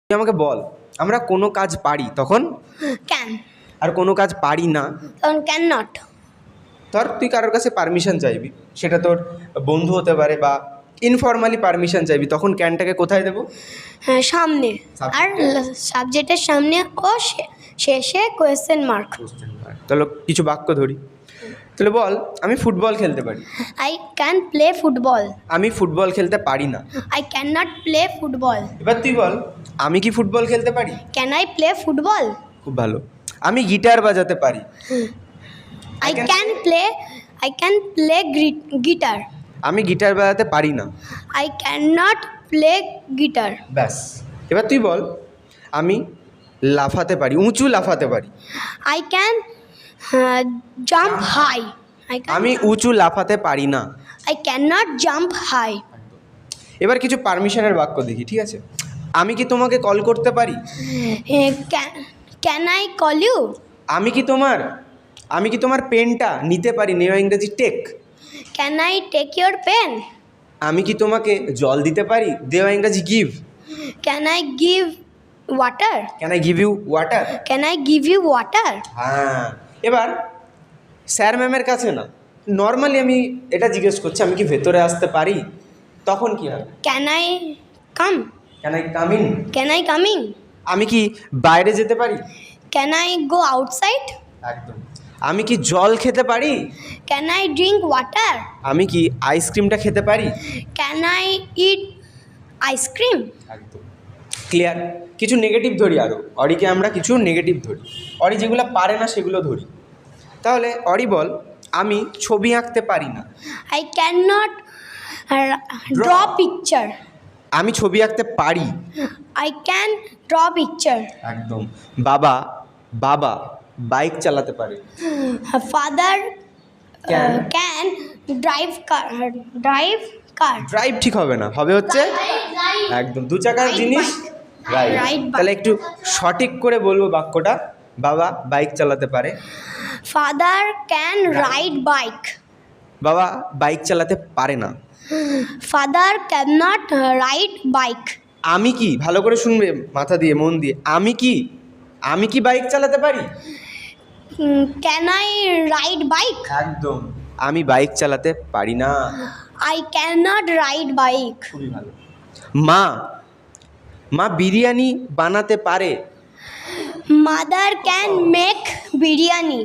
তুই আমাকে বল, আমরা কোনো কাজ পারি তখন, ক্যান, আর কোনো কাজ পারি না তখন ক্যান নট। ধর তুই কারোর কাছে পারমিশন চাইবি, সেটা তোর বন্ধু হতে পারে বা ইনফর্মালি পারমিশন চাইবি, তখন ক্যানটাকে কোথায় দেবো? হ্যাঁ, সামনে। Subject আর সাবজেক্টের সামনে ও শেষে কোয়েশ্চেন মার্ক। তাহলে কিছু বাক্য ধরি, তাহলে বল আমি ফুটবল খেলতে পারি। I can play football. আমি ফুটবল খেলতে পারি না। I can not play football. এবার তুই বল, আমি কি ফুটবল খেলতে পারি? Can I play football? খুব ভালো। আমি গিটার বাজাতে পারি। I can play guitar. আমি গিটার বাজাতে পারি না। I can not play guitar. ব্যাস। এবার তুই বল, আমি লাফাতে পারি, উঁচু লাফাতে পারি। I can jump high. আমি উঁচু লাফাতে পারি না। I can not jump high. এবার কিছু পারমিশনের বাক্য দেখি, ঠিক আছে? আমি কি তোমাকে কল করতে পারি? Can I call you? আমি কি তোমার পেনটা নিতে পারি, নেওয়া ইংরেজি take. Can I take your pen? আমি কি তোমাকে জল দিতে পারি, দেওয়া ইংরেজি give. Can I give water? Can I give you water? Can I give you water? হ্যাঁ। এবার স্যার ম্যামের কাছে না, নর্মালি আমি এটা জিজ্ঞেস করছি, আমি কি ভেতরে আসতে পারি, তখন কি হবে? Can I come? Can I come in? Can I coming? আমি কি বাইরে যেতে পারি? Can I go outside? একদম। আমি কি জল খেতে পারি? Can I drink water? আমি কি আইসক্রিমটা খেতে পারি? Can I eat ice cream? একদম ক্লিয়ার। কিছু নেগেটিভ ধরি, আরও অরিকে আমরা কিছু নেগেটিভ ধরি, অরি যেগুলো পারে না সেগুলো ধরি। তাহলে অরি বল, আমি ছবি আঁকতে পারি না। I can not draw picture. আমি ছবি আঁকতে পারি। I can draw picture. একদম। বাবা বাইক চালাতে পারে। Father Can. Can drive car. Drive ঠিক হবে না, হবে হচ্ছে একদম দু চাকার Ride জিনিস। bike. রাইট। Ride bike. তাহলে একটু সঠিক করে বলবো বাক্যটা, বাবা বাইক চালাতে পারে। Father can ride bike. বাবা বাইক চালাতে পারে না। Father can not write bike. আমি কি, ভালো করে শুনবে মাথা দিয়ে মন দিয়ে, আমি কি বাইক চালাতে পারি? Can I ride bike? একদম। আমি বাইক চালাতে পারি না। I can not write bike. খুবই ভালো। মা বিরিয়ানি বানাতে পারে। Mother can make biryani.